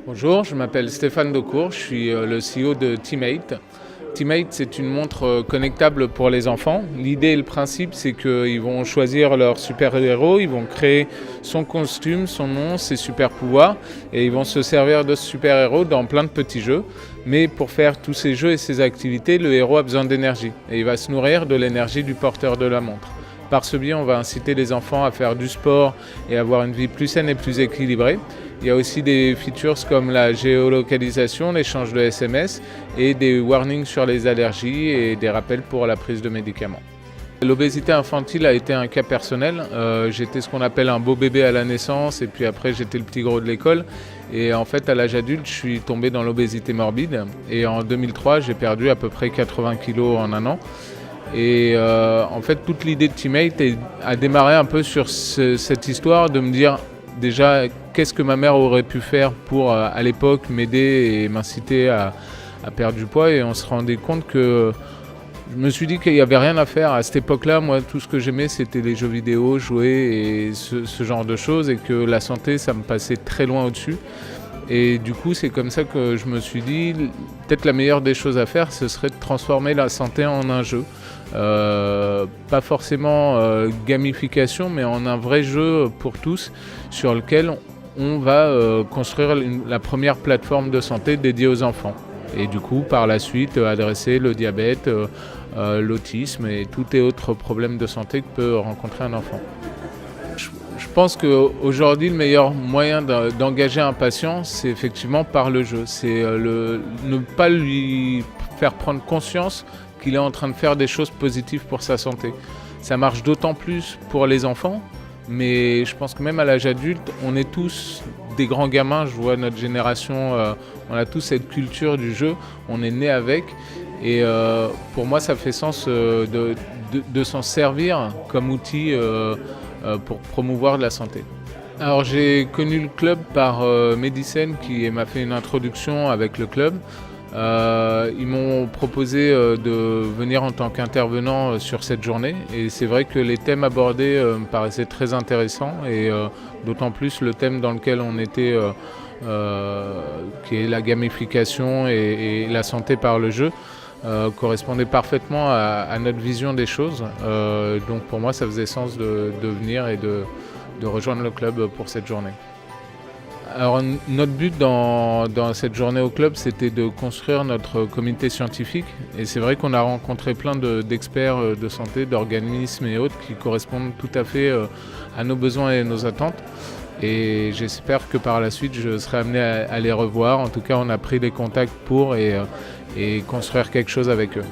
Bonjour, je m'appelle Stéphane Decour, je suis le CEO de Teammate. Teammate, c'est une montre connectable pour les enfants. L'idée et le principe, c'est qu'ils vont choisir leur super-héros, ils vont créer son costume, son nom, ses super-pouvoirs, et ils vont se servir de ce super-héros dans plein de petits jeux. Mais pour faire tous ces jeux et ces activités, le héros a besoin d'énergie, et il va se nourrir de l'énergie du porteur de la montre. Par ce biais, on va inciter les enfants à faire du sport et avoir une vie plus saine et plus équilibrée. Il y a aussi des features comme la géolocalisation, l'échange de SMS et des warnings sur les allergies et des rappels pour la prise de médicaments. L'obésité infantile a été un cas personnel. J'étais ce qu'on appelle un beau bébé à la naissance et puis après j'étais le petit gros de l'école. Et en fait à l'âge adulte je suis tombé dans l'obésité morbide et en 2003 j'ai perdu à peu près 80 kilos en un an. Et en fait, toute l'idée de Teammate a démarré un peu sur cette histoire de me dire déjà qu'est-ce que ma mère aurait pu faire pour, à l'époque, m'aider et m'inciter à perdre du poids. Et on se rendait compte que je me suis dit qu'il n'y avait rien à faire. À cette époque-là, moi, tout ce que j'aimais, c'était les jeux vidéo, jouer et ce genre de choses. Et que la santé, ça me passait très loin au-dessus. Et du coup, c'est comme ça que je me suis dit, peut-être la meilleure des choses à faire, ce serait de transformer la santé en un jeu. Pas forcément gamification, mais en un vrai jeu pour tous, sur lequel on va construire la première plateforme de santé dédiée aux enfants. Et du coup, par la suite, adresser le diabète, l'autisme et tous les autres problèmes de santé que peut rencontrer un enfant. Je pense qu'aujourd'hui, le meilleur moyen d'engager un patient, c'est effectivement par le jeu. C'est ne pas lui faire prendre conscience qu'il est en train de faire des choses positives pour sa santé. Ça marche d'autant plus pour les enfants, mais je pense que même à l'âge adulte, on est tous des grands gamins. Je vois notre génération, on a tous cette culture du jeu, on est né avec. Et pour moi, ça fait sens de s'en servir comme outil pour promouvoir de la santé. Alors j'ai connu le club par Medicine qui m'a fait une introduction avec le club. Ils m'ont proposé de venir en tant qu'intervenant sur cette journée et c'est vrai que les thèmes abordés me paraissaient très intéressants et d'autant plus le thème dans lequel on était qui est la gamification et la santé par le jeu. Correspondait parfaitement à notre vision des choses. Donc pour moi, ça faisait sens de venir et de rejoindre le club pour cette journée. Alors notre but dans cette journée au club, c'était de construire notre comité scientifique. Et c'est vrai qu'on a rencontré plein d'experts de santé, d'organismes et autres qui correspondent tout à fait à nos besoins et nos attentes. Et j'espère que par la suite, je serai amené à les revoir. En tout cas, on a pris les contacts pour et construire quelque chose avec eux.